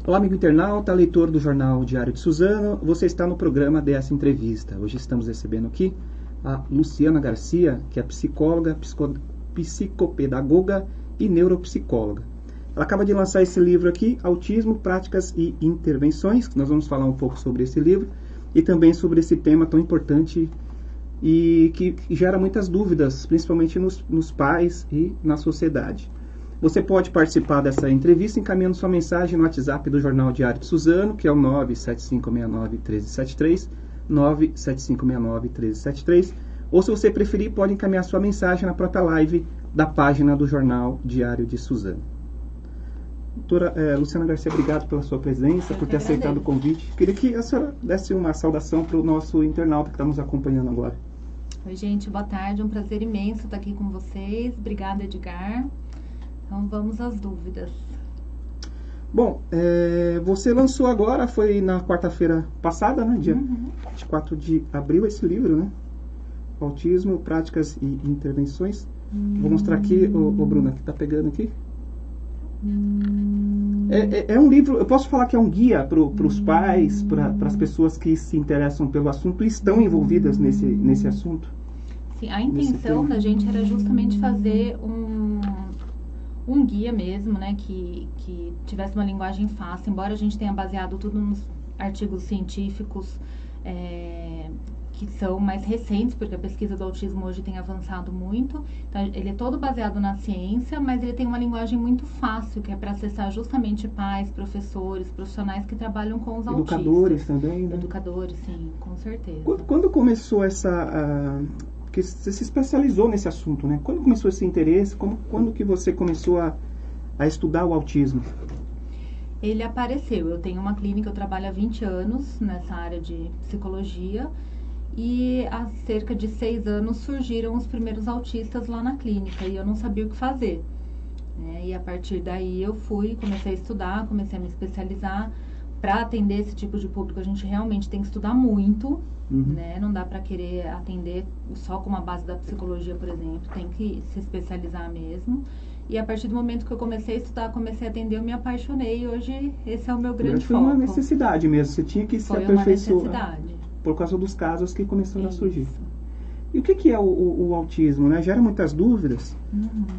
Olá, amigo internauta, leitor do Jornal Diário de Suzano. Você está no programa dessa entrevista. Hoje estamos recebendo aqui a Luciana Garcia, que é psicóloga, psicopedagoga e neuropsicóloga. Ela acaba de lançar esse livro aqui, Autismo, Práticas e Intervenções. Nós vamos falar um pouco sobre esse livro e também sobre esse tema tão importante e que gera muitas dúvidas, principalmente nos pais e na sociedade. Você pode participar dessa entrevista encaminhando sua mensagem no WhatsApp do Jornal Diário de Suzano, que é o 97569-1373, 97569-1373, ou se você preferir, pode encaminhar sua mensagem na própria live da página do Jornal Diário de Suzano. Doutora Luciana Garcia, obrigado pela sua presença, por ter aceitado o convite. Queria que a senhora desse uma saudação para o nosso internauta que está nos acompanhando agora. Oi, gente, boa tarde, é um prazer imenso estar aqui com vocês. Obrigada, Edgar. Então vamos às dúvidas. Bom, você lançou agora, foi na quarta-feira passada, né, dia 24 de abril, esse livro, né? Autismo, Práticas e Intervenções. Vou mostrar aqui, ô Bruna, que tá pegando aqui. É um livro, eu posso falar que é um guia para os pais, para as pessoas que se interessam pelo assunto e estão envolvidas nesse assunto? Sim, a intenção da gente era justamente fazer um guia mesmo, né, que tivesse uma linguagem fácil, embora a gente tenha baseado tudo nos artigos científicos que são mais recentes, porque a pesquisa do autismo hoje tem avançado muito. Então, ele é todo baseado na ciência, mas ele tem uma linguagem muito fácil, que é para acessar justamente pais, professores, profissionais que trabalham com os autistas. Educadores também, né? Educadores, sim, com certeza. Quando começou porque você se especializou nesse assunto, né? Quando começou esse interesse? Quando que você começou a estudar o autismo? Ele apareceu. Eu tenho uma clínica, eu trabalho há 20 anos nessa área de psicologia e há cerca de 6 anos surgiram os primeiros autistas lá na clínica e eu não sabia o que fazer, né? E a partir daí eu comecei a estudar, comecei a me especializar. Para atender esse tipo de público, a gente realmente tem que estudar muito, né? Não dá para querer atender só com uma base da psicologia, por exemplo. Tem que se especializar mesmo. E a partir do momento que eu comecei a estudar, comecei a atender, eu me apaixonei. E hoje, esse é o meu grande foco. Foi uma necessidade mesmo. Você tinha que se aperfeiçoar. Foi uma necessidade. Por causa dos casos que começaram a surgir. E o que é o autismo, né? Gera muitas dúvidas.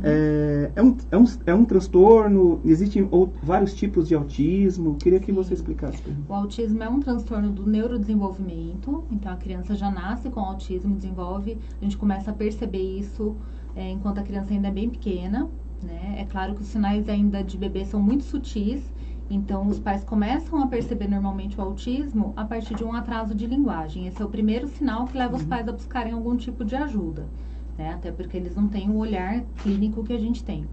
É um transtorno? Existem vários tipos de autismo? Queria que você explicasse. O autismo é um transtorno do neurodesenvolvimento. Então, a criança já nasce com autismo, desenvolve. A gente começa a perceber isso enquanto a criança ainda é bem pequena, né? É claro que os sinais ainda de bebê são muito sutis. Então, os pais começam a perceber normalmente o autismo a partir de um atraso de linguagem. Esse é o primeiro sinal que leva os pais a buscarem algum tipo de ajuda, né? Até porque eles não têm o olhar clínico que a gente tem.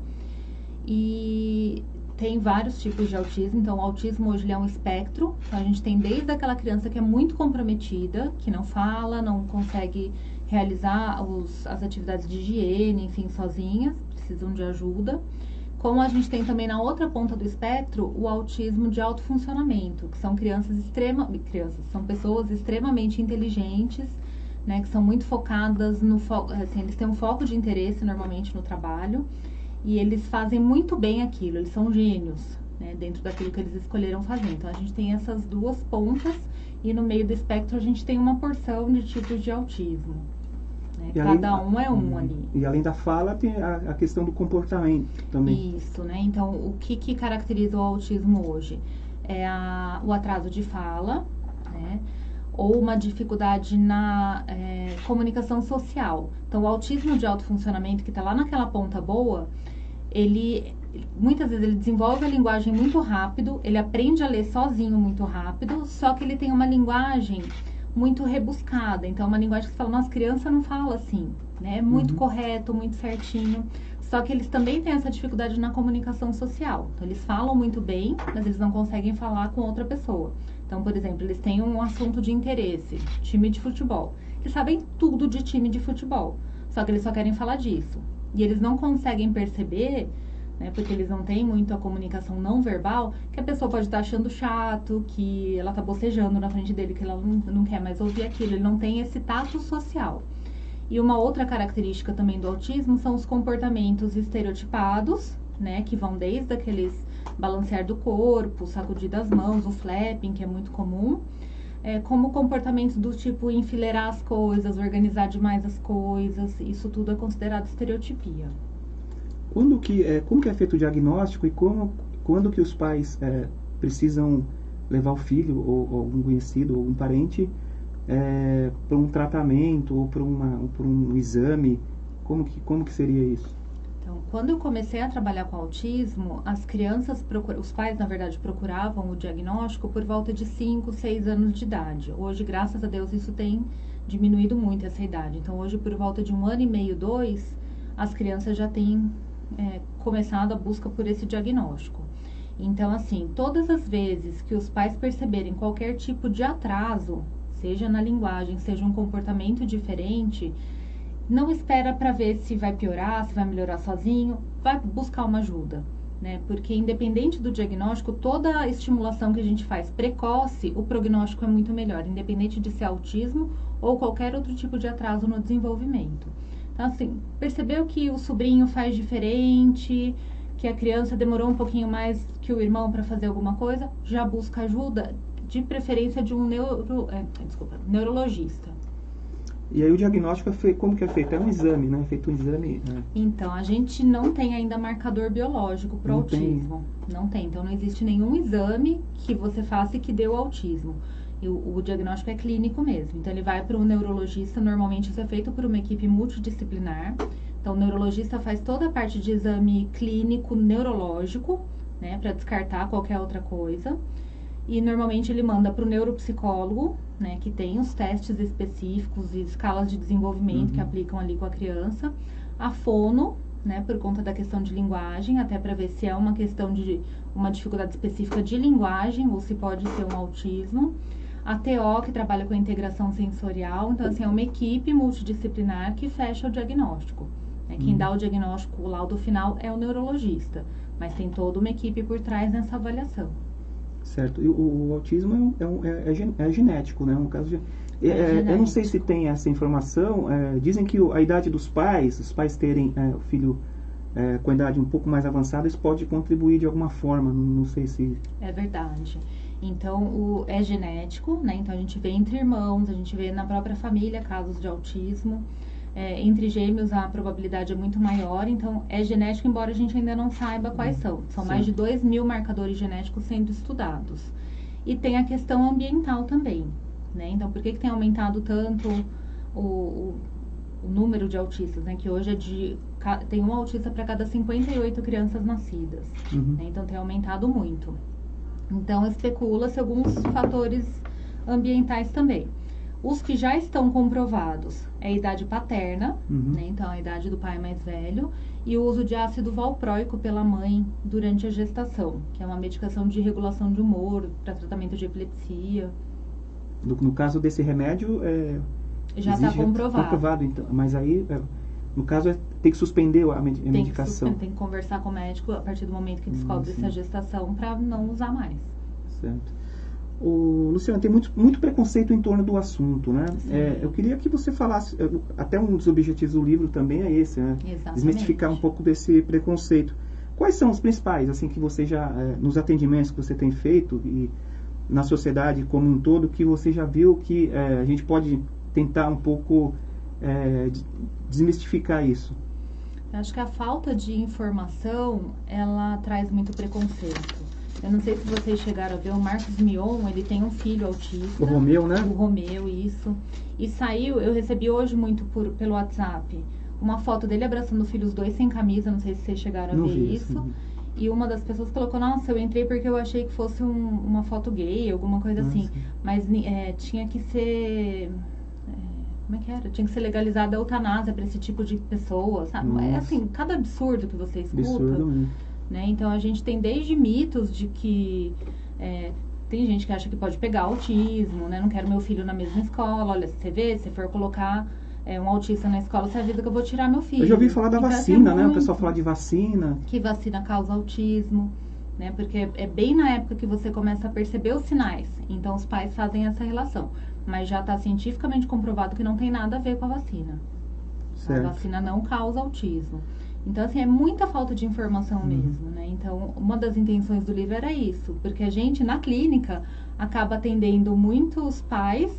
E tem vários tipos de autismo. Então, o autismo hoje ele é um espectro. Então, a gente tem desde aquela criança que é muito comprometida, que não fala, não consegue realizar as atividades de higiene, enfim, sozinhas, precisam de ajuda. Como a gente tem também na outra ponta do espectro, o autismo de alto funcionamento, que são são pessoas extremamente inteligentes, né, que são muito focadas assim, eles têm um foco de interesse normalmente no trabalho e eles fazem muito bem aquilo, eles são gênios, né, dentro daquilo que eles escolheram fazer. Então a gente tem essas duas pontas e no meio do espectro a gente tem uma porção de tipos de autismo. Cada um é um ali. E além da fala, tem a questão do comportamento também. Isso, né? Então, o que caracteriza o autismo hoje? É o atraso de fala, né? Ou uma dificuldade na comunicação social. Então, o autismo de alto funcionamento, que está lá naquela ponta boa, muitas vezes ele desenvolve a linguagem muito rápido, ele aprende a ler sozinho muito rápido, só que ele tem uma linguagem muito rebuscada. Então, é uma linguagem que você fala, nossa, criança não fala assim, né? É muito correto, muito certinho. Só que eles também têm essa dificuldade na comunicação social. Então, eles falam muito bem, mas eles não conseguem falar com outra pessoa. Então, por exemplo, eles têm um assunto de interesse, time de futebol. Eles sabem tudo de time de futebol, só que eles só querem falar disso. E eles não conseguem perceber, né, porque eles não têm muito a comunicação não verbal, que a pessoa pode estar achando chato, que ela está bocejando na frente dele, que ela não quer mais ouvir aquilo, ele não tem esse tato social. E uma outra característica também do autismo são os comportamentos estereotipados, né, que vão desde aqueles balancear do corpo, sacudir das mãos, o flapping, que é muito comum, como comportamentos do tipo enfileirar as coisas, organizar demais as coisas, isso tudo é considerado estereotipia. Como que é feito o diagnóstico e quando que os pais precisam levar o filho ou algum conhecido ou um parente para um tratamento ou para um exame? Como que seria isso? Então, quando eu comecei a trabalhar com autismo, os pais, na verdade, procuravam o diagnóstico por volta de 5, 6 anos de idade. Hoje, graças a Deus, isso tem diminuído muito essa idade. Então, hoje, por volta de 1 ano e meio, 2, as crianças já têm começado a busca por esse diagnóstico. Então, assim, todas as vezes que os pais perceberem qualquer tipo de atraso, seja na linguagem, seja um comportamento diferente, não espera para ver se vai piorar, se vai melhorar sozinho, vai buscar uma ajuda, né? Porque independente do diagnóstico, toda a estimulação que a gente faz precoce, o prognóstico é muito melhor, independente de ser autismo ou qualquer outro tipo de atraso no desenvolvimento. Então, assim, percebeu que o sobrinho faz diferente, que a criança demorou um pouquinho mais que o irmão para fazer alguma coisa, já busca ajuda, de preferência de um neurologista. E aí o diagnóstico como que é feito? É um exame, né? É feito um exame... Então, a gente não tem ainda marcador biológico para o autismo. Não tem. Então, não existe nenhum exame que você faça e que dê o autismo. E o diagnóstico é clínico mesmo. Então, ele vai para um neurologista. Normalmente, isso é feito por uma equipe multidisciplinar. Então, o neurologista faz toda a parte de exame clínico neurológico, né? Para descartar qualquer outra coisa. E normalmente ele manda para o neuropsicólogo, né, que tem os testes específicos e escalas de desenvolvimento que aplicam ali com a criança. A fono, né, por conta da questão de linguagem, até para ver se é uma questão de uma dificuldade específica de linguagem ou se pode ser um autismo. A TO, que trabalha com a integração sensorial. Então, assim, é uma equipe multidisciplinar que fecha o diagnóstico. Né? Quem dá o diagnóstico, o laudo final, é o neurologista. Mas tem toda uma equipe por trás nessa avaliação. Certo. E o autismo é genético, né? Um caso eu não sei se tem essa informação. Dizem que a idade dos pais, os pais terem o filho com a idade um pouco mais avançada, isso pode contribuir de alguma forma. Não sei se... É verdade. Então, é genético, né? Então, a gente vê entre irmãos, a gente vê na própria família casos de autismo. Entre gêmeos a probabilidade é muito maior, então é genético, embora a gente ainda não saiba quais são. São mais de 2.000 marcadores genéticos sendo estudados. E tem a questão ambiental também, né? Então, por que tem aumentado tanto o número de autistas, né? Que hoje tem um autista para cada 58 crianças nascidas, né? Então, tem aumentado muito. Então, especula-se alguns fatores ambientais também. Os que já estão comprovados é a idade paterna, né? Então a idade do pai mais velho, e o uso de ácido valproico pela mãe durante a gestação, que é uma medicação de regulação de humor para tratamento de epilepsia. No caso desse remédio, já está comprovado. Então, mas aí, no caso, tem que suspender a medicação. Tem que conversar com o médico a partir do momento que descobre-se a gestação para não usar mais. Certo. Luciana, tem muito preconceito em torno do assunto, né? Eu queria que você falasse, até um dos objetivos do livro também é esse, né? Exatamente. Desmistificar um pouco desse preconceito. Quais são os principais, assim, que você já, nos atendimentos que você tem feito e na sociedade como um todo, que você já viu que a gente pode tentar um pouco desmistificar isso? Eu acho que a falta de informação, ela traz muito preconceito. Eu não sei se vocês chegaram a ver, o Marcos Mion, ele tem um filho autista. O Romeu, né? O Romeu, isso. E saiu, eu recebi hoje muito pelo WhatsApp, uma foto dele abraçando o filho, os dois sem camisa, não sei se vocês chegaram a ver isso. E uma das pessoas colocou, nossa, eu entrei porque eu achei que fosse uma foto gay, alguma coisa assim. Mas tinha que ser... como é que era? Tinha que ser legalizada a eutanásia para esse tipo de pessoa, sabe? É assim, cada absurdo que você escuta. Absurdo, né? Então, a gente tem desde mitos de que... tem gente que acha que pode pegar autismo, né? Não quero meu filho na mesma escola. Olha, você vê, se for colocar um autista na escola, você avisa que eu vou tirar meu filho. Eu já ouvi falar da vacina, né? O pessoal fala de vacina. Que vacina causa autismo, né? Porque é bem na época que você começa a perceber os sinais. Então, os pais fazem essa relação. Mas já está cientificamente comprovado que não tem nada a ver com a vacina. Certo. A vacina não causa autismo. Então, assim, é muita falta de informação mesmo, né? Então, uma das intenções do livro era isso, porque a gente, na clínica, acaba atendendo muitos pais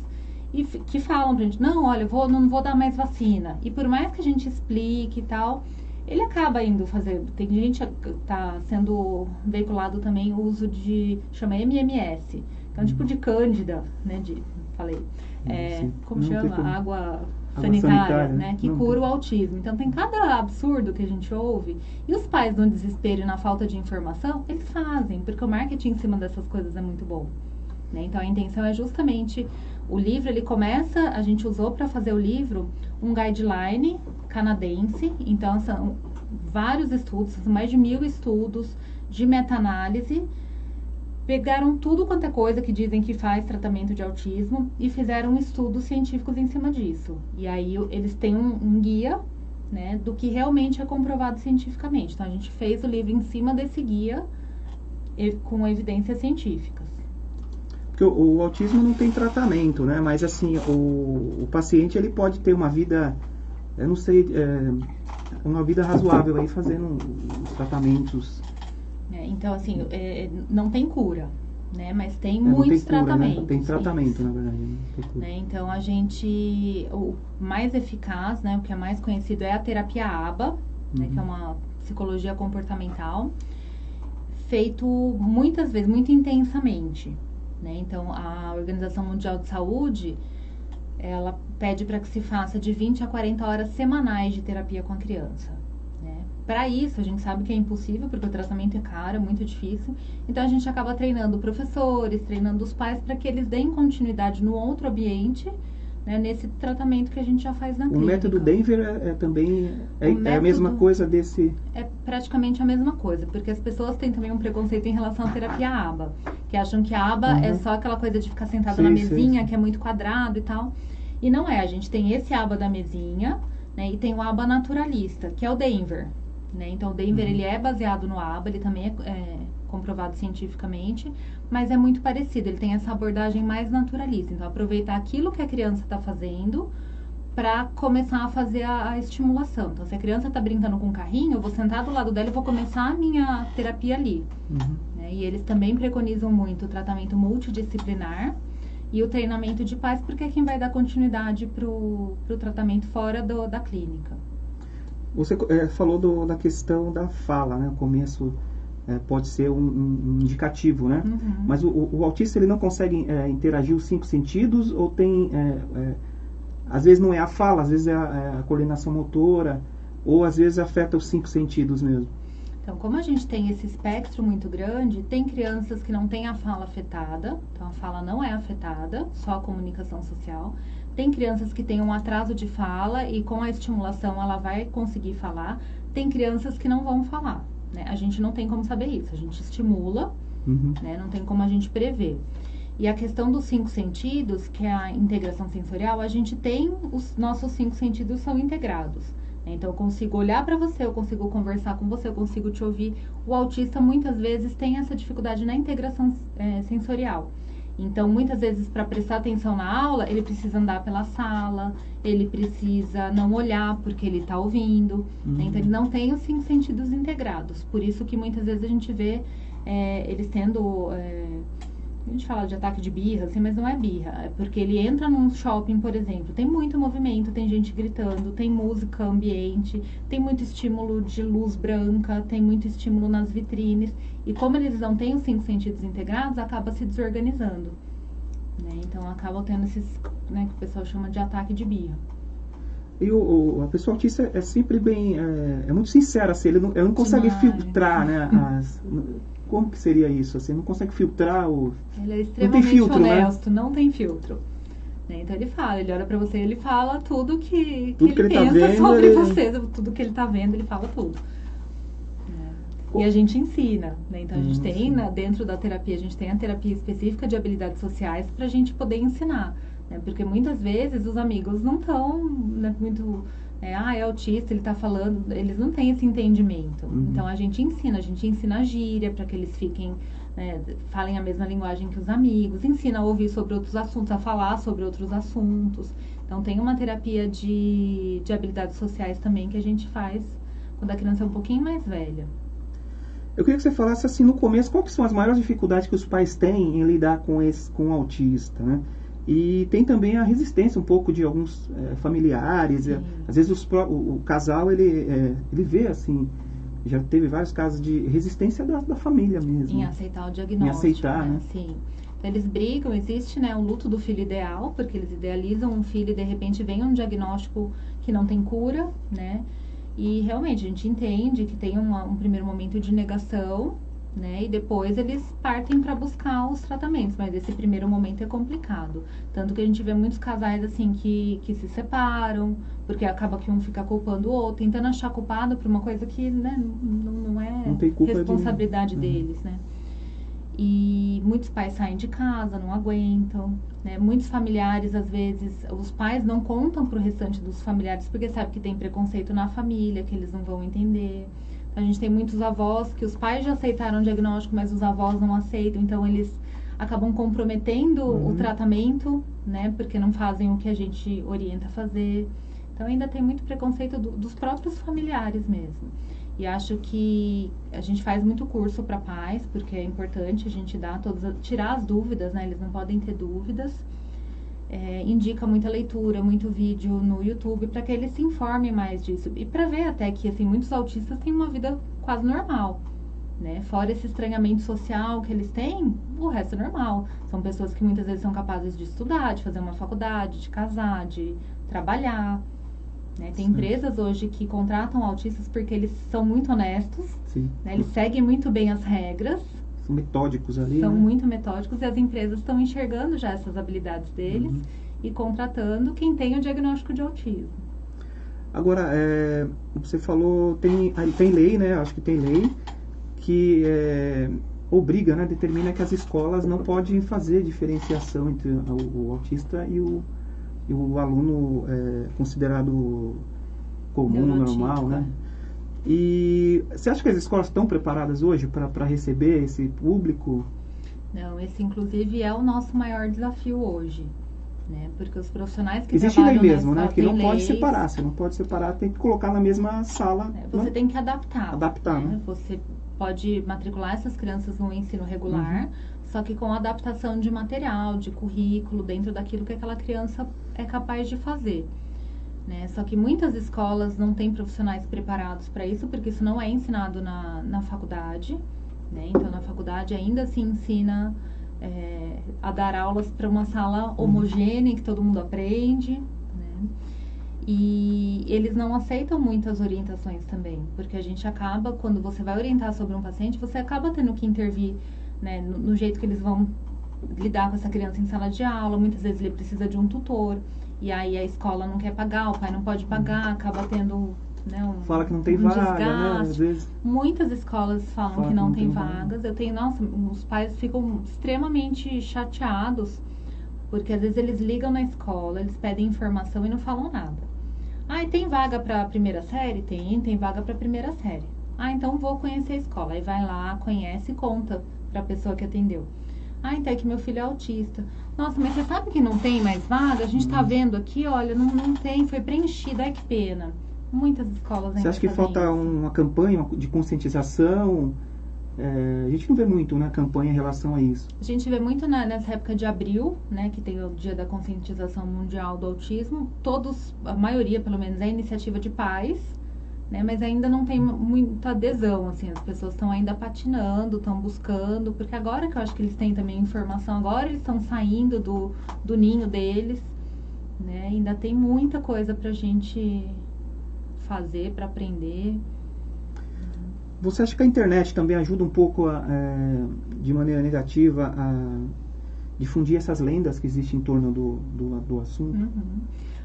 que falam pra gente, não, olha, não vou dar mais vacina. E por mais que a gente explique e tal, ele acaba indo fazer. Tem gente que tá sendo veiculado também o uso chama MMS, que é um tipo de cândida, né? Falei. Como chama? Água sanitária, né? Que cura o autismo. Então tem cada absurdo que a gente ouve. E os pais, no desespero e na falta de informação, eles fazem, porque o marketing em cima dessas coisas é muito bom. Né? Então a intenção é justamente, o livro ele começa, a gente usou para fazer o livro um guideline canadense, então são vários estudos, são mais de 1000 estudos de meta-análise, pegaram tudo quanto é coisa que dizem que faz tratamento de autismo e fizeram estudos científicos em cima disso. E aí eles têm um guia, né, do que realmente é comprovado cientificamente. Então a gente fez o livro em cima desse guia com evidências científicas. Porque o autismo não tem tratamento, né? Mas assim, o paciente ele pode ter uma vida, eu não sei, uma vida razoável aí fazendo os tratamentos. Então, assim, não tem cura, né? Mas tem muitos tratamentos. Né? Tem tratamento, na verdade. Né? Então, o mais eficaz, né? O que é mais conhecido é a terapia ABA, né? Que é uma psicologia comportamental, feito muitas vezes, muito intensamente. Né? Então, a Organização Mundial de Saúde, ela pede para que se faça de 20 a 40 horas semanais de terapia com a criança. Né? Para isso, a gente sabe que é impossível, porque o tratamento é caro, é muito difícil. Então, a gente acaba treinando professores, treinando os pais, para que eles deem continuidade no outro ambiente, né, nesse tratamento que a gente já faz na clínica. O método Denver também é a mesma coisa desse... É praticamente a mesma coisa, porque as pessoas têm também um preconceito em relação à terapia ABA, que acham que a ABA é só aquela coisa de ficar sentado na mesinha, que é muito quadrado e tal. E não é, a gente tem esse ABA da mesinha, né, e tem o ABA naturalista, que é o Denver. Né? Então, o Denver ele é baseado no ABA, ele também é comprovado cientificamente, mas é muito parecido, ele tem essa abordagem mais naturalista. Então, aproveitar aquilo que a criança está fazendo para começar a fazer a estimulação. Então, se a criança está brincando com um carrinho, eu vou sentar do lado dela e vou começar a minha terapia ali. Né? E eles também preconizam muito o tratamento multidisciplinar e o treinamento de pais, porque é quem vai dar continuidade para o tratamento fora da clínica. Você falou da questão da fala, né? O começo pode ser um indicativo, né? Mas o autista ele não consegue interagir os 5 sentidos, ou tem... às vezes não é a fala, às vezes é a coordenação motora, ou às vezes afeta os 5 sentidos mesmo. Então, como a gente tem esse espectro muito grande, tem crianças que não têm a fala afetada, então a fala não é afetada, só a comunicação social. Tem crianças que têm um atraso de fala e com a estimulação ela vai conseguir falar. Tem crianças que não vão falar, né? A gente não tem como saber isso, a gente estimula, né? Não tem como a gente prever. E a questão dos 5 sentidos, que é a integração sensorial, a gente tem, os nossos 5 sentidos são integrados. Então, eu consigo olhar para você, eu consigo conversar com você, eu consigo te ouvir. O autista, muitas vezes, tem essa dificuldade na integração sensorial. Então, muitas vezes, para prestar atenção na aula, ele precisa andar pela sala, ele precisa não olhar porque ele está ouvindo. Então, ele não tem os 5 sentidos integrados. Por isso que, muitas vezes, a gente vê eles tendo... a gente fala de ataque de birra, assim, mas não é birra. É porque ele entra num shopping, por exemplo, tem muito movimento, tem gente gritando, tem música ambiente, tem muito estímulo de luz branca, tem muito estímulo nas vitrines. E como eles não têm os 5 sentidos integrados, acaba se desorganizando. Né? Então, acaba tendo esses, né, que o pessoal chama de ataque de birra. E a pessoa autista é sempre bem... É muito sincera, assim, ele não consegue filtrar, né, como que seria isso? Assim, não consegue filtrar o... Ele é extremamente filtro, honesto, né? Não tem filtro. Né? Então ele fala, ele olha pra você, ele fala tudo que ele pensa tá vendo, sobre você, tudo que ele tá vendo, ele fala tudo. E a gente ensina, né? Então a gente tem, dentro da terapia, a gente tem a terapia específica de habilidades sociais pra gente poder ensinar. Né? Porque muitas vezes os amigos não estão, né, muito... é autista, ele tá falando, eles não têm esse entendimento. Então a gente ensina a gíria para que eles fiquem, né, falem a mesma linguagem que os amigos, ensina a ouvir sobre outros assuntos, a falar sobre outros assuntos. Então tem uma terapia de habilidades sociais também que a gente faz quando a criança é um pouquinho mais velha. Eu queria que você falasse assim, no começo, quais são as maiores dificuldades que os pais têm em lidar com o autista, né? E tem também a resistência um pouco de alguns familiares. Às vezes o casal, ele vê assim, já teve vários casos de resistência da família mesmo. Em aceitar o diagnóstico. Em aceitar, né? Sim. Então, eles brigam, existe, né, o luto do filho ideal, porque eles idealizam um filho e de repente vem um diagnóstico que não tem cura, né? E realmente a gente entende que tem um primeiro momento de negação, né? E depois eles partem para buscar os tratamentos, mas esse primeiro momento é complicado. Tanto que a gente vê muitos casais assim que se separam, porque acaba que um fica culpando o outro, tentando achar culpado por uma coisa que, né, não é responsabilidade deles, né? E muitos pais saem de casa, não aguentam, né? Muitos familiares, às vezes, os pais não contam pro restante dos familiares porque sabe que tem preconceito na família, que eles não vão entender. Então, a gente tem muitos avós que os pais já aceitaram o diagnóstico, mas os avós não aceitam, então eles acabam comprometendo o tratamento, né? Porque não fazem o que a gente orienta a fazer. Então, ainda tem muito preconceito dos próprios familiares mesmo. E acho que a gente faz muito curso para pais, porque é importante a gente tirar as dúvidas, né? Eles não podem ter dúvidas. Indica muita leitura, muito vídeo no YouTube para que eles se informem mais disso. E para ver até que assim, muitos autistas têm uma vida quase normal, né? Fora esse estranhamento social que eles têm, o resto é normal. São pessoas que muitas vezes são capazes de estudar, de fazer uma faculdade, de casar, de trabalhar. Né? Tem empresas hoje que contratam autistas porque eles são muito honestos, né? Eles seguem muito bem as regras. São metódicos ali, São né? muito metódicos e as empresas estão enxergando já essas habilidades deles e contratando quem tem o diagnóstico de autismo. Agora, você falou, tem lei, né? Acho que tem lei que obriga, né? Determina que as escolas não podem fazer diferenciação entre o autista e o aluno considerado comum, normal, né? E você acha que as escolas estão preparadas hoje para receber esse público? Não, esse inclusive é o nosso maior desafio hoje, né? Porque os profissionais que existe trabalham lei mesmo, na né? Que não pode leis, separar, você não pode separar, tem que colocar na mesma sala. Você tem que adaptar. Adaptar, né? Você pode matricular essas crianças no ensino regular, só que com adaptação de material, de currículo, dentro daquilo que aquela criança é capaz de fazer. Né? Só que muitas escolas não têm profissionais preparados para isso, porque isso não é ensinado na faculdade. Né? Então, na faculdade ainda se ensina a dar aulas para uma sala homogênea, que todo mundo aprende. Né? E eles não aceitam muitas orientações também, porque a gente acaba, quando você vai orientar sobre um paciente, você acaba tendo que intervir, né, no jeito que eles vão lidar com essa criança em sala de aula. Muitas vezes ele precisa de um tutor, e aí a escola não quer pagar, o pai não pode pagar, acaba tendo, né, fala que não tem vaga, desgaste. né? Às vezes... Muitas escolas falam que não tem vagas. Eu tenho, os pais ficam extremamente chateados, porque às vezes eles ligam na escola, eles pedem informação e não falam nada. Ah, e tem vaga para a primeira série? Tem vaga para a primeira série. Ah, então vou conhecer a escola. Aí vai lá, conhece e conta para a pessoa que atendeu. Ah, então é que meu filho é autista. Nossa, mas você sabe que não tem mais vaga? A gente está vendo aqui, olha, não tem, foi preenchida, ai que pena. Muitas escolas ainda. Você acha que falta isso. uma campanha de conscientização? A gente não vê muito, né, campanha em relação a isso. A gente vê muito nessa época de abril, né, que tem o Dia da Conscientização Mundial do Autismo. A maioria, pelo menos, é iniciativa de pais, né, mas ainda não tem muita adesão, assim, as pessoas estão ainda patinando, estão buscando, porque agora que eu acho que eles têm também informação, agora eles estão saindo do ninho deles, né, ainda tem muita coisa pra gente fazer, para aprender. Você acha que a internet também ajuda um pouco, de maneira negativa, a difundir essas lendas que existem em torno do assunto?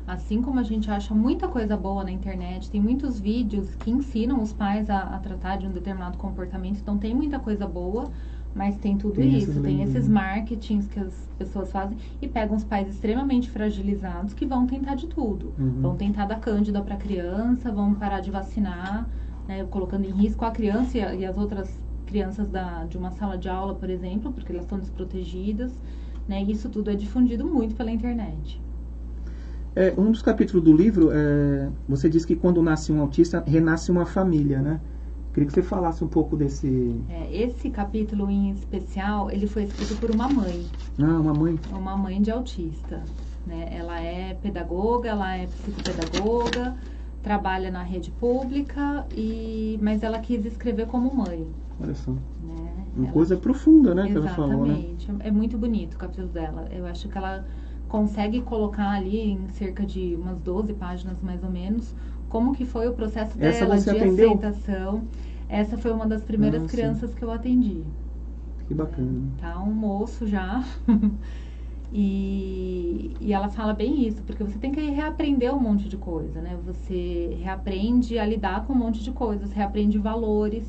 Assim como a gente acha muita coisa boa na internet, tem muitos vídeos que ensinam os pais a tratar de um determinado comportamento, então tem muita coisa boa, mas tem tudo isso, tem esses marketings que as pessoas fazem e pegam os pais extremamente fragilizados que vão tentar de tudo. Vão tentar dar cândida para a criança, vão parar de vacinar, né, colocando em risco a criança e as outras crianças de uma sala de aula, por exemplo, porque elas estão desprotegidas. Né, isso tudo é difundido muito pela internet. Um dos capítulos do livro, você diz que quando nasce um autista, renasce uma família, né? Queria que você falasse um pouco desse... Esse capítulo em especial, ele foi escrito por uma mãe. Ah, uma mãe. Uma mãe de autista, né? Ela é pedagoga, ela é psicopedagoga, trabalha na rede pública, mas ela quis escrever como mãe. Olha só. Né? Uma coisa profunda, né? Que ela falou, né? Exatamente. É muito bonito o capítulo dela. Eu acho que ela consegue colocar ali em cerca de umas 12 páginas, mais ou menos, como que foi o processo dela de aceitação. Essa foi uma das primeiras crianças que eu atendi. Que bacana. Tá um moço já. E ela fala bem isso, porque você tem que reaprender um monte de coisa, né? Você reaprende a lidar com um monte de coisas, reaprende valores,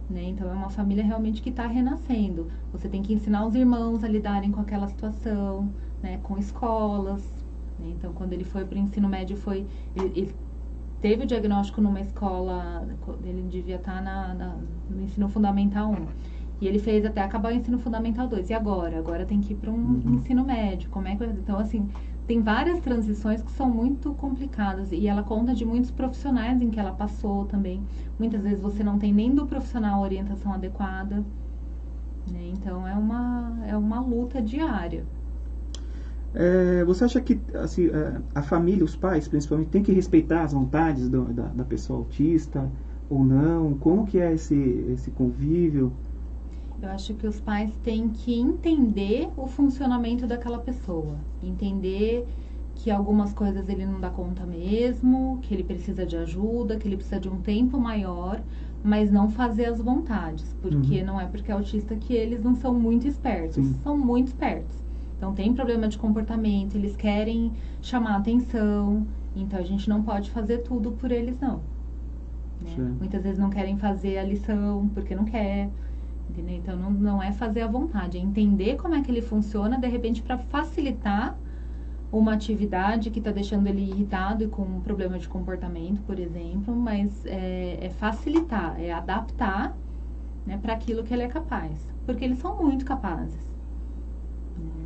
né? Então é uma família realmente que está renascendo. Você tem que ensinar os irmãos a lidarem com aquela situação, né? Com escolas, né? Então quando ele foi para o ensino médio, ele teve o diagnóstico numa escola, ele devia estar no ensino fundamental 1. E ele fez até acabar o ensino fundamental 2. E agora? Agora tem que ir para um ensino médio. Como é que... Então, assim, tem várias transições que são muito complicadas. E ela conta de muitos profissionais em que ela passou também. Muitas vezes você não tem nem do profissional a orientação adequada. Né? Então, é uma luta diária. Você acha que assim, a família, os pais, principalmente, tem que respeitar as vontades da pessoa autista ou não? Como que é esse convívio? Eu acho que os pais têm que entender o funcionamento daquela pessoa. Entender que algumas coisas ele não dá conta mesmo, que ele precisa de ajuda, que ele precisa de um tempo maior, mas não fazer as vontades. Porque não é porque é autista que eles não são muito espertos. Sim. São muito espertos. Então tem problema de comportamento, eles querem chamar atenção. Então a gente não pode fazer tudo por eles, não. Né? Muitas vezes não querem fazer a lição porque não quer. Entendeu? Então não é fazer à vontade, é entender como é que ele funciona, de repente, para facilitar uma atividade que está deixando ele irritado e com um problema de comportamento, por exemplo, mas é facilitar, é adaptar, né, para aquilo que ele é capaz, porque eles são muito capazes.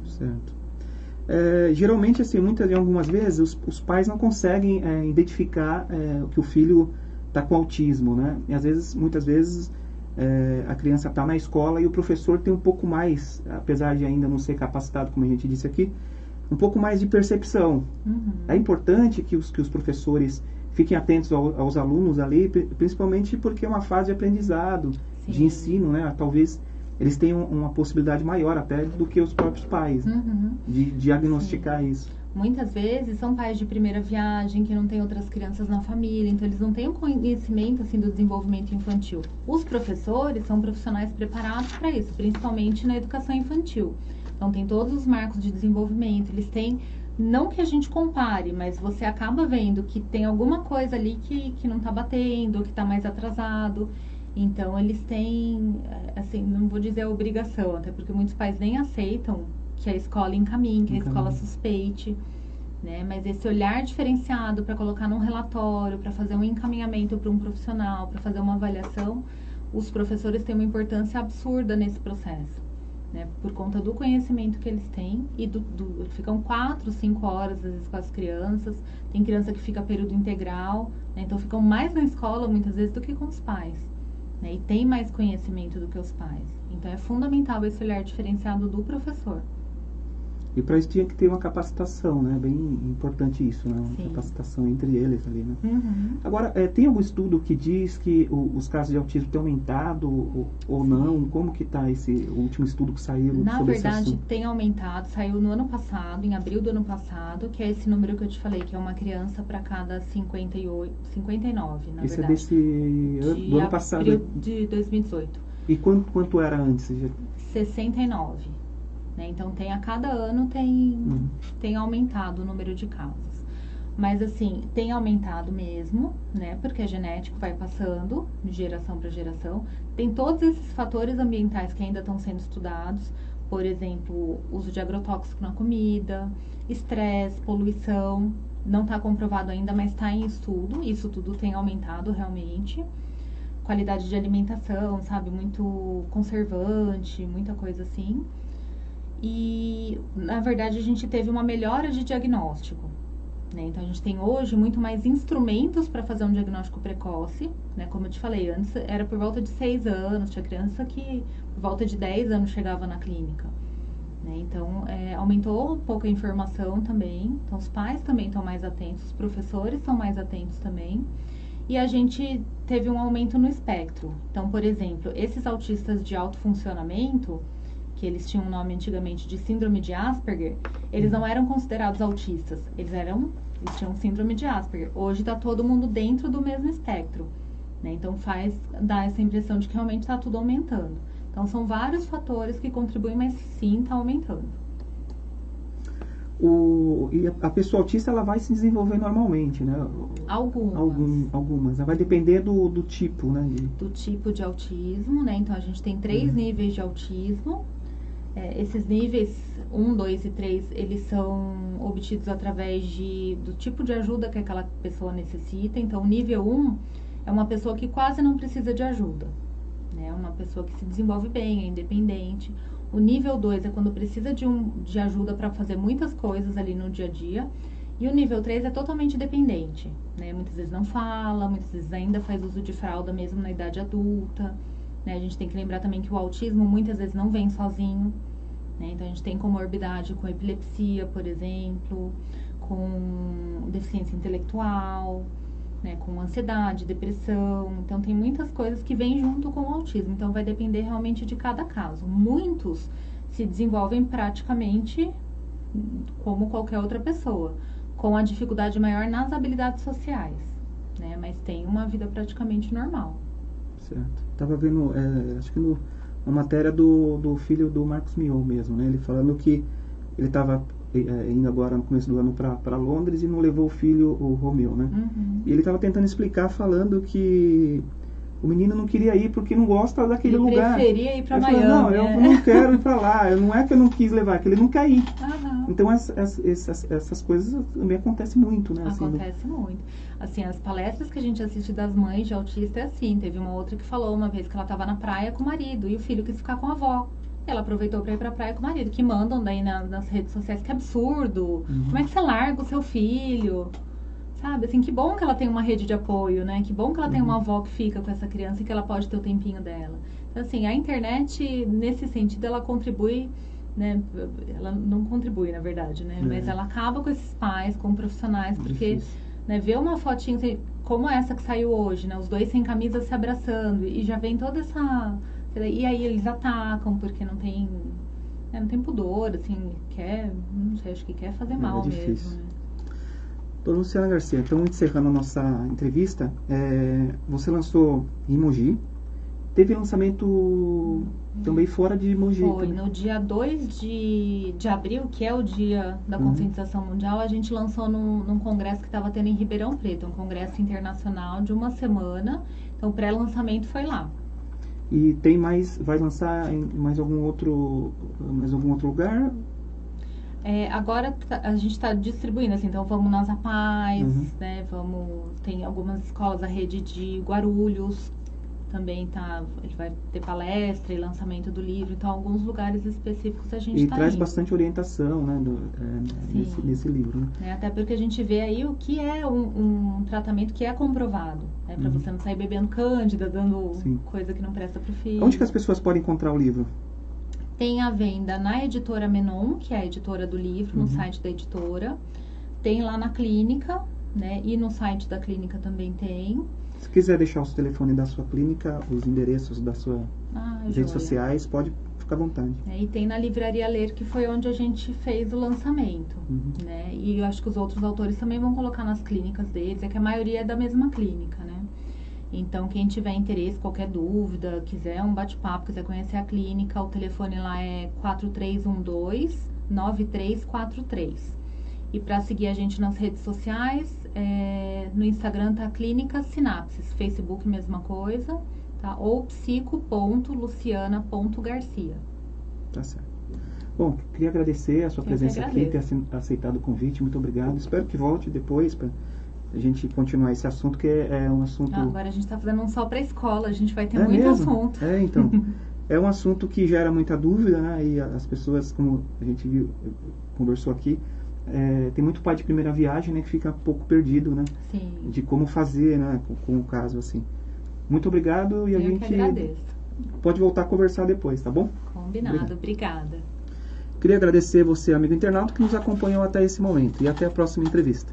Certo. Geralmente, assim, algumas vezes, os pais não conseguem identificar que o filho está com autismo, né? E muitas vezes, a criança está na escola e o professor tem um pouco mais, apesar de ainda não ser capacitado, como a gente disse aqui, um pouco mais de percepção. É importante que os professores fiquem atentos aos alunos ali, principalmente porque é uma fase de aprendizado, Sim. de ensino, né? Talvez eles tenham uma possibilidade maior até do que os próprios pais, de diagnosticar Sim. isso. Muitas vezes são pais de primeira viagem, que não têm outras crianças na família, então eles não têm um conhecimento assim, do desenvolvimento infantil. Os professores são profissionais preparados para isso, principalmente na educação infantil. Então tem todos os marcos de desenvolvimento, eles têm, não que a gente compare, mas você acaba vendo que tem alguma coisa ali que não está batendo, que está mais atrasado. Então eles têm, assim, não vou dizer a obrigação, até porque muitos pais nem aceitam que a escola encaminhe, que a escola suspeite, né? Mas esse olhar diferenciado para colocar num relatório, para fazer um encaminhamento para um profissional, para fazer uma avaliação, os professores têm uma importância absurda nesse processo, né? Por conta do conhecimento que eles têm e ficam 4, 5 horas às vezes com as crianças, tem criança que fica período integral, né? Então ficam mais na escola muitas vezes do que com os pais. E tem mais conhecimento do que os pais. Então é fundamental esse olhar diferenciado do professor. E para isso tinha que ter uma capacitação, né? Bem importante isso, né? Uma Sim. capacitação entre eles ali, né? Agora, tem algum estudo que diz que os casos de autismo têm aumentado ou não? Como que está esse último estudo que saiu sobre esse assunto? Na verdade, tem aumentado. Saiu no ano passado, em abril do ano passado, que é esse número que eu te falei, que é uma criança para cada 59, na esse verdade. Esse é do ano passado? Abril de 2018. E quanto era antes? 69. Né? Então, a cada ano tem aumentado o número de casos. Mas, assim, tem aumentado mesmo, né? Porque é genético, vai passando de geração para geração. Tem todos esses fatores ambientais que ainda estão sendo estudados. Por exemplo, uso de agrotóxico na comida, estresse, poluição. Não está comprovado ainda, mas está em estudo. Isso tudo tem aumentado realmente. Qualidade de alimentação, sabe? Muito conservante, muita coisa assim. E, na verdade, a gente teve uma melhora de diagnóstico, né? Então, a gente tem hoje muito mais instrumentos para fazer um diagnóstico precoce, né? Como eu te falei, antes era por volta de 6 anos, tinha criança que por volta de 10 anos chegava na clínica, né? Então, aumentou um pouco a informação também, então os pais também estão mais atentos, os professores estão mais atentos também, e a gente teve um aumento no espectro. Então, por exemplo, esses autistas de alto funcionamento, que eles tinham um nome antigamente de síndrome de Asperger, eles não eram considerados autistas, eles tinham síndrome de Asperger. Hoje está todo mundo dentro do mesmo espectro, né? Então dá essa impressão de que realmente está tudo aumentando. Então são vários fatores que contribuem, mas sim está aumentando. E a pessoa autista, ela vai se desenvolver normalmente, né? Algumas. Vai depender do tipo, né? Do tipo de autismo, né? Então a gente tem 3 níveis de autismo. Esses níveis 1, 2 e 3, eles são obtidos através do tipo de ajuda que aquela pessoa necessita. Então, o nível 1 é uma pessoa que quase não precisa de ajuda, né? Uma pessoa que se desenvolve bem, é independente. O nível 2 é quando precisa de ajuda para fazer muitas coisas ali no dia a dia. E o nível 3 é totalmente dependente, né? Muitas vezes não fala, muitas vezes ainda faz uso de fralda mesmo na idade adulta, né? A gente tem que lembrar também que o autismo muitas vezes não vem sozinho, né? Então a gente tem comorbidade com epilepsia, por exemplo, com deficiência intelectual, né? Com ansiedade, depressão. Então tem muitas coisas que vêm junto com o autismo. Então vai depender realmente de cada caso. Muitos se desenvolvem praticamente como qualquer outra pessoa, com a dificuldade maior nas habilidades sociais, né? Mas tem uma vida praticamente normal. Certo. Estava vendo, acho que uma matéria do filho do Marcos Mion mesmo, né? Ele falando que ele estava indo agora no começo do ano para Londres e não levou o filho, o Romeu, né? E ele estava tentando explicar, falando que o menino não queria ir porque não gosta daquele lugar. Ele preferia ir para Miami. Não, eu não quero ir para lá. Não é que eu não quis levar, é que ele não quer ir. Então essas coisas também acontecem muito, né? Acontece muito. Assim, as palestras que a gente assiste das mães de autista é assim. Teve uma outra que falou uma vez que ela estava na praia com o marido e o filho quis ficar com a avó. Ela aproveitou para ir pra praia com o marido, que mandam daí nas redes sociais, que absurdo. Como é que você larga o seu filho? Sabe, assim, que bom que ela tem uma rede de apoio, né? Que bom que ela tem uma avó que fica com essa criança e que ela pode ter o tempinho dela. Então, assim, a internet, nesse sentido, ela contribui, né? Ela não contribui, na verdade, né? Mas ela acaba com esses pais, com profissionais, porque, né, ver uma fotinha assim, como essa que saiu hoje, né? Os dois sem camisa se abraçando, e já vem toda essa... E aí eles atacam porque não tem pudor, assim, não sei, acho que quer fazer mal mesmo, né? Dona Luciana Garcia, então encerrando a nossa entrevista, você lançou em Mogi, teve lançamento também fora de Mogi. Foi, também. No dia 2 de abril, que é o dia da conscientização mundial, a gente lançou num congresso que estava tendo em Ribeirão Preto, um congresso internacional de uma semana, então o pré-lançamento foi lá. E vai lançar em mais algum outro lugar? Agora a gente está distribuindo, assim, então vamos nas APAES, né? Tem algumas escolas, a rede de Guarulhos também ele vai ter palestra e lançamento do livro, então alguns lugares específicos a gente está indo. E traz bastante orientação, né, nesse livro, né? Até porque a gente vê aí o que é um tratamento que é comprovado, né? Para você não sair bebendo cândida, dando coisa que não presta pro filho. Onde que as pessoas podem encontrar o livro? Tem a venda na editora Menon, que é a editora do livro, no site da editora. Tem lá na clínica, né? E no site da clínica também tem. Se quiser deixar o telefone da sua clínica, os endereços das suas redes sociais, pode ficar à vontade. E tem na Livraria Ler, que foi onde a gente fez o lançamento, né? E eu acho que os outros autores também vão colocar nas clínicas deles, que a maioria é da mesma clínica, né? Então, quem tiver interesse, qualquer dúvida, quiser um bate-papo, quiser conhecer a clínica, o telefone lá é 4312-9343. E para seguir a gente nas redes sociais, no Instagram tá Clínica Sinapses, Facebook mesma coisa, tá? Ou psico.luciana.garcia. Tá certo. Bom, queria agradecer a sua presença aqui, ter aceitado o convite, muito obrigado. Espero que volte depois para a gente continuar esse assunto, que é um assunto... Agora a gente está fazendo um só para a escola, a gente vai ter muito assunto. Então, é um assunto que gera muita dúvida, né? E as pessoas, como a gente conversou aqui, tem muito pai de primeira viagem, né, que fica um pouco perdido, né? Sim. De como fazer, né, com o caso, assim. Muito obrigado e a gente que agradeço. Pode voltar a conversar depois, tá bom? Combinado, obrigada. Queria agradecer você, amigo internauta, que nos acompanhou até esse momento. E até a próxima entrevista.